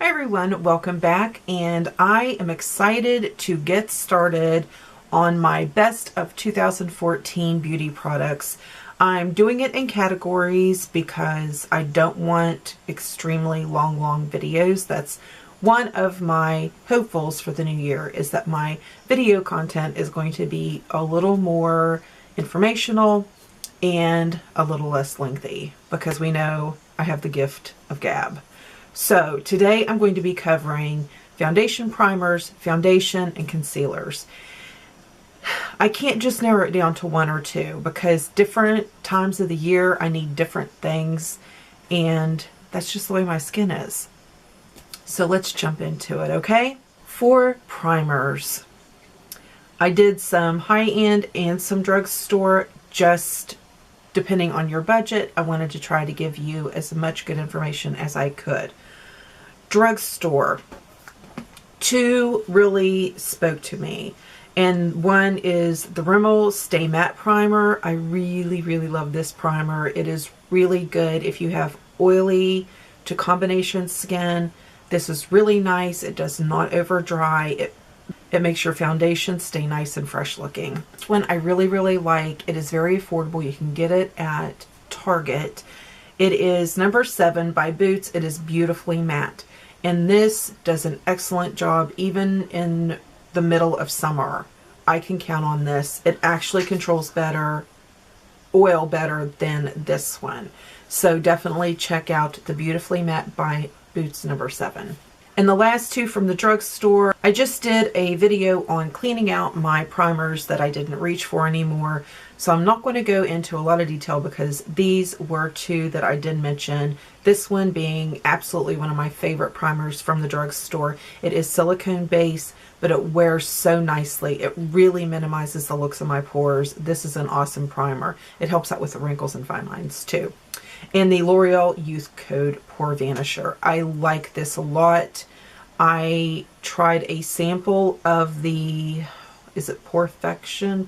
Hi everyone, welcome back, and I am excited to get started on my best of 2014 beauty products. I'm doing it in categories because I don't want extremely long videos. That's one of my hopefuls for the new year, is that my video content is going to be a little more informational and a little less lengthy, because we know I have the gift of gab. So today I'm going to be covering foundation primers, foundation, and concealers. I can't just narrow it down to one or two because different times of the year I need different things, and that's just the way my skin is. So let's jump into it, okay? For primers, I did some high-end and some drugstore, just depending on your budget. I wanted to try to give you as much good information as I could. Drugstore, two really spoke to me, and one is the Rimmel Stay Matte Primer. I really love this primer. It is really good if you have oily to combination skin. This is really nice. It does not over dry. It makes your foundation stay nice and fresh looking. This one I really like. It is very affordable. You can get it at Target. It is number 7 by Boots. It is beautifully matte. And this does an excellent job even in the middle of summer. I can count on this. It actually controls oil better than this one. So definitely check out the Beautifully Matte by Boots number 7. And the last two from the drugstore, I just did a video on cleaning out my primers that I didn't reach for anymore. So I'm not going to go into a lot of detail because these were two that I did mention. This one being absolutely one of my favorite primers from the drugstore. It is silicone base, but it wears so nicely. It really minimizes the looks of my pores. This is an awesome primer. It helps out with the wrinkles and fine lines too. And the L'Oreal Youth Code Pore Vanisher. I like this a lot. I tried a sample of the, is it Porefection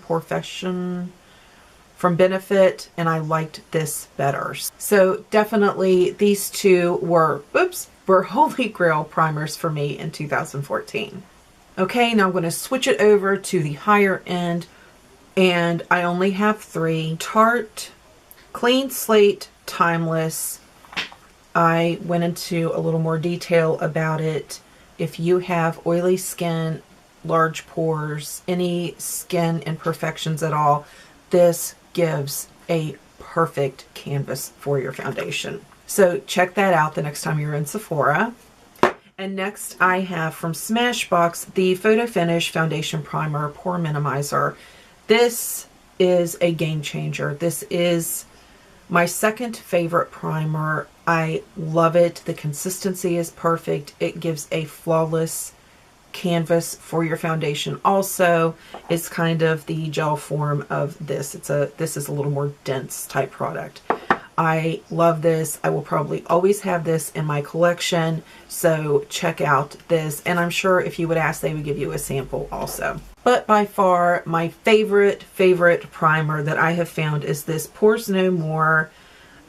from Benefit, and I liked this better. So definitely these two were holy grail primers for me in 2014. Okay, now I'm going to switch it over to the higher end, and I only have 3. Tarte Clean Slate Timeless. I went into a little more detail about it. If you have oily skin, large pores, any skin imperfections at all, this gives a perfect canvas for your foundation. So check that out the next time you're in Sephora. And next I have from Smashbox the Photo Finish Foundation Primer Pore Minimizer. This is a game changer. This is my second favorite primer. I love it. The consistency is perfect. It gives a flawless canvas for your foundation. Also, it's kind of the gel form of this. This is a little more dense type product. I love this. I will probably always have this in my collection, so check out this. And I'm sure if you would ask, they would give you a sample also. But by far, my favorite primer that I have found is this Pores No More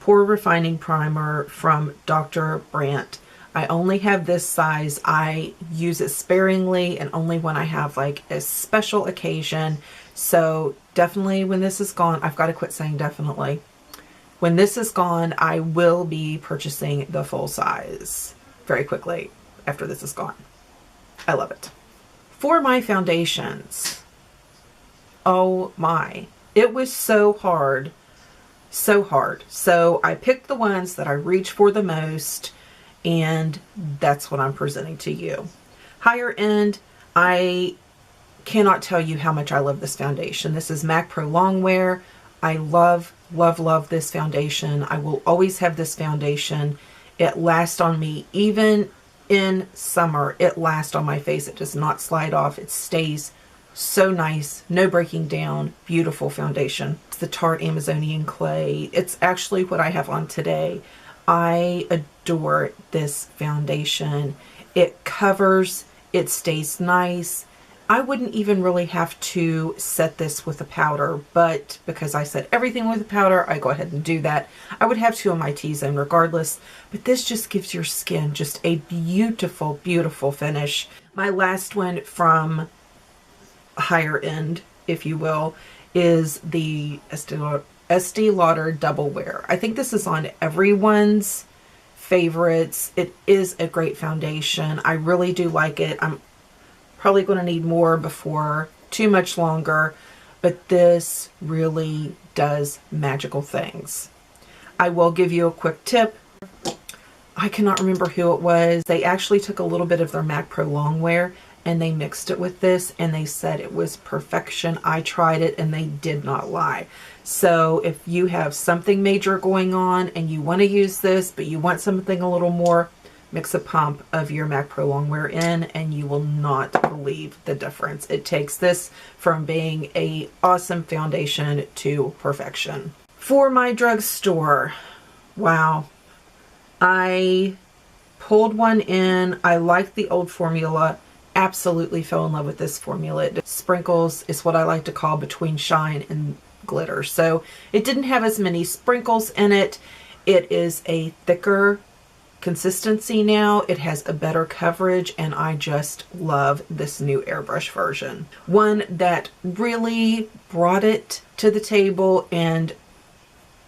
Pore Refining Primer from Dr. Brandt. I only have this size. I use it sparingly and only when I have like a special occasion. So definitely when this is gone, I've got to quit saying definitely. When this is gone, I will be purchasing the full size very quickly after this is gone. I love it. For my foundations, oh my, it was so hard. So I picked the ones that I reach for the most, and that's what I'm presenting to you. Higher end, I cannot tell you how much I love this foundation. This is MAC Pro Longwear. I love this foundation. I will always have this foundation. It lasts on me even in summer. It lasts on my face. It does not slide off. It stays so nice, no breaking down, beautiful foundation. It's the Tarte Amazonian Clay. It's actually what I have on today. I adore this foundation. It covers, it stays nice. I wouldn't even really have to set this with a powder, but because I set everything with a powder, I go ahead and do that. I would have to on my T-zone regardless, but this just gives your skin just a beautiful, beautiful finish. My last one from higher end, if you will, is the Estee Lauder Double Wear. I think this is on everyone's favorites. It is a great foundation. I really do like it. I'm probably going to need more before too much longer, but this really does magical things. I will give you a quick tip. I cannot remember who it was. They actually took a little bit of their MAC Pro Longwear and they mixed it with this and they said it was perfection. I tried it and they did not lie. So if you have something major going on and you want to use this, but you want something a little more, mix a pump of your MAC Pro Longwear in and you will not believe the difference. It takes this from being a awesome foundation to perfection. For my drugstore, wow. I pulled one in. I liked the old formula. Absolutely fell in love with this formula. It sprinkles is what I like to call between shine and glitter. So it didn't have as many sprinkles in it. It is a thicker consistency now. It has a better coverage and I just love this new airbrush version. One that really brought it to the table and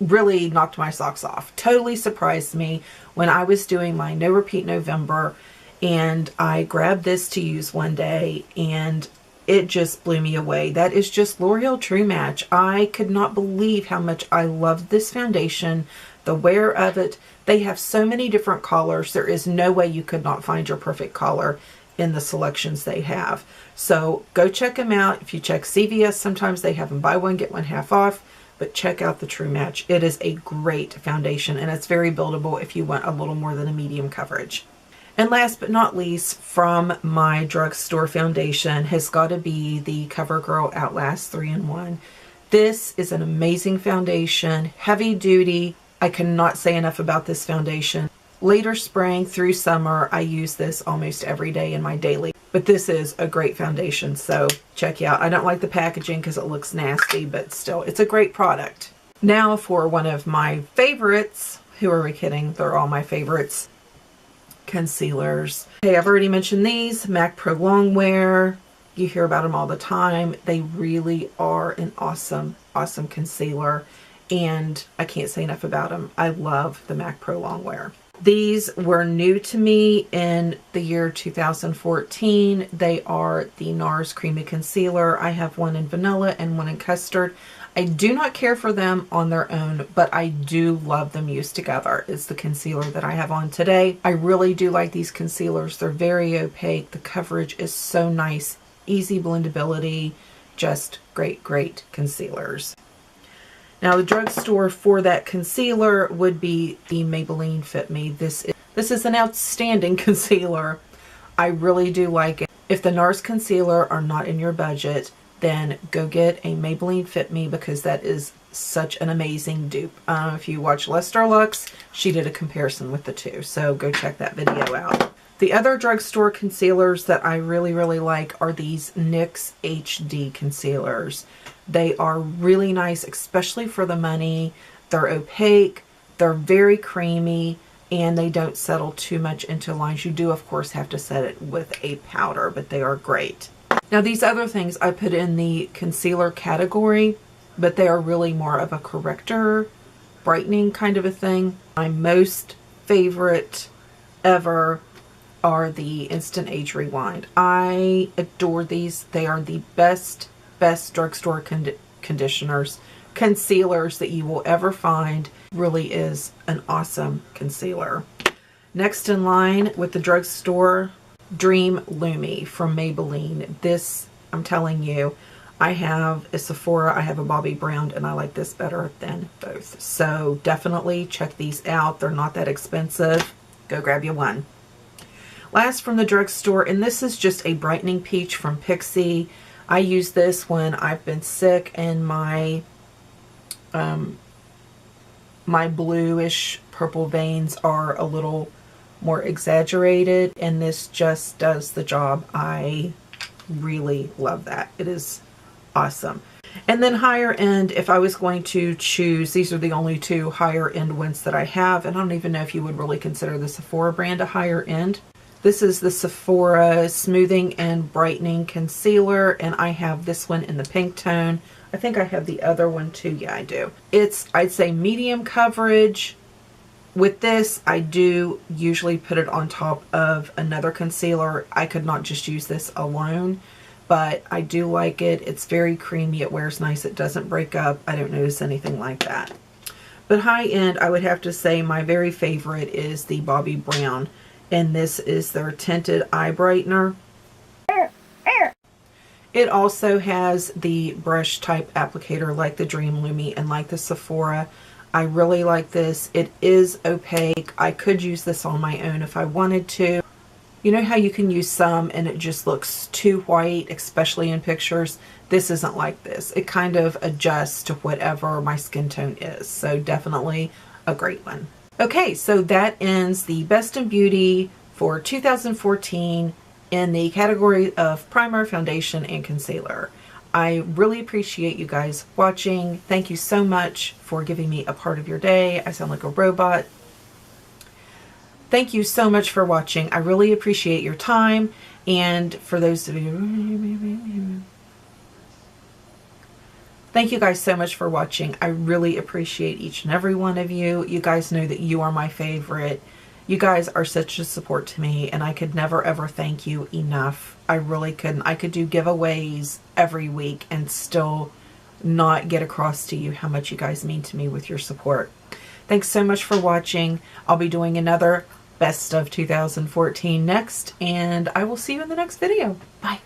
really knocked my socks off. Totally surprised me when I was doing my No Repeat November and I grabbed this to use one day and it just blew me away. That is just L'Oreal True Match. I could not believe how much I loved this foundation, the wear of it. They have so many different colors. There is no way you could not find your perfect color in the selections they have. So go check them out. If you check CVS, sometimes they have them buy one, get one half off. But check out the True Match. It is a great foundation and it's very buildable if you want a little more than a medium coverage. And last but not least, from my drugstore foundation has got to be the CoverGirl Outlast 3-in-1. This is an amazing foundation, heavy duty. I cannot say enough about this foundation. Later spring through summer, I use this almost every day in my daily. But this is a great foundation, so check it out. I don't like the packaging because it looks nasty, but still, it's a great product. Now for one of my favorites. Who are we kidding? They're all my favorites. Concealers. Okay, I've already mentioned these. MAC Pro Longwear. You hear about them all the time. They really are an awesome, awesome concealer. And I can't say enough about them. I love the MAC Pro Longwear. These were new to me in the year 2014. They are the NARS Creamy Concealer. I have one in vanilla and one in custard. I do not care for them on their own, but I do love them used together. It's the concealer that I have on today. I really do like these concealers. They're very opaque. The coverage is so nice. Easy blendability. Just great, great concealers. Now the drugstore for that concealer would be the Maybelline Fit Me. This is an outstanding concealer. I really do like it. If the NARS concealer are not in your budget, then go get a Maybelline Fit Me because that is such an amazing dupe. If you watch Lester Lux, she did a comparison with the two, so go check that video out. The other drugstore concealers that I really, really like are these NYX HD concealers. They are really nice, especially for the money. They're opaque, they're very creamy, and they don't settle too much into lines. You do, of course, have to set it with a powder, but they are great. Now, these other things I put in the concealer category, but they are really more of a corrector, brightening kind of a thing. My most favorite ever are the Instant Age Rewind. I adore these. They are the best drugstore conditioners, concealers that you will ever find. Really is an awesome concealer. Next in line with the drugstore, Dream Lumi from Maybelline. This, I'm telling you, I have a Sephora, I have a Bobbi Brown, and I like this better than both. So definitely check these out. They're not that expensive. Go grab you one. Last from the drugstore, and this is just a brightening peach from Pixi. I use this when I've been sick and my my bluish purple veins are a little more exaggerated, and this just does the job. I really love that. It is awesome. And then higher end, if I was going to choose, these are the only two higher end ones that I have, and I don't even know if you would really consider the Sephora brand a higher end. This is the Sephora Smoothing and Brightening Concealer, and I have this one in the pink tone. I think I have the other one too. Yeah, I do. It's, I'd say, medium coverage. With this, I do usually put it on top of another concealer. I could not just use this alone, but I do like it. It's very creamy. It wears nice. It doesn't break up. I don't notice anything like that. But high end, I would have to say my very favorite is the Bobbi Brown, and this is their Tinted Eye Brightener. It also has the brush type applicator like the Dream Lumi and like the Sephora. I really like this. It is opaque. I could use this on my own if I wanted to. You know how you can use some and it just looks too white, especially in pictures? This isn't like this. It kind of adjusts to whatever my skin tone is. So definitely a great one. Okay, so that ends the Best in Beauty for 2014 in the category of primer, foundation, and concealer. I really appreciate you guys watching. Thank you so much for giving me a part of your day. I sound like a robot. Thank you so much for watching. I really appreciate your time. And for those of you, thank you guys so much for watching. I really appreciate each and every one of you. You guys know that you are my favorite. You guys are such a support to me, and I could never ever thank you enough. I really couldn't. I could do giveaways every week and still not get across to you how much you guys mean to me with your support. Thanks so much for watching. I'll be doing another Best of 2014 next, and I will see you in the next video. Bye.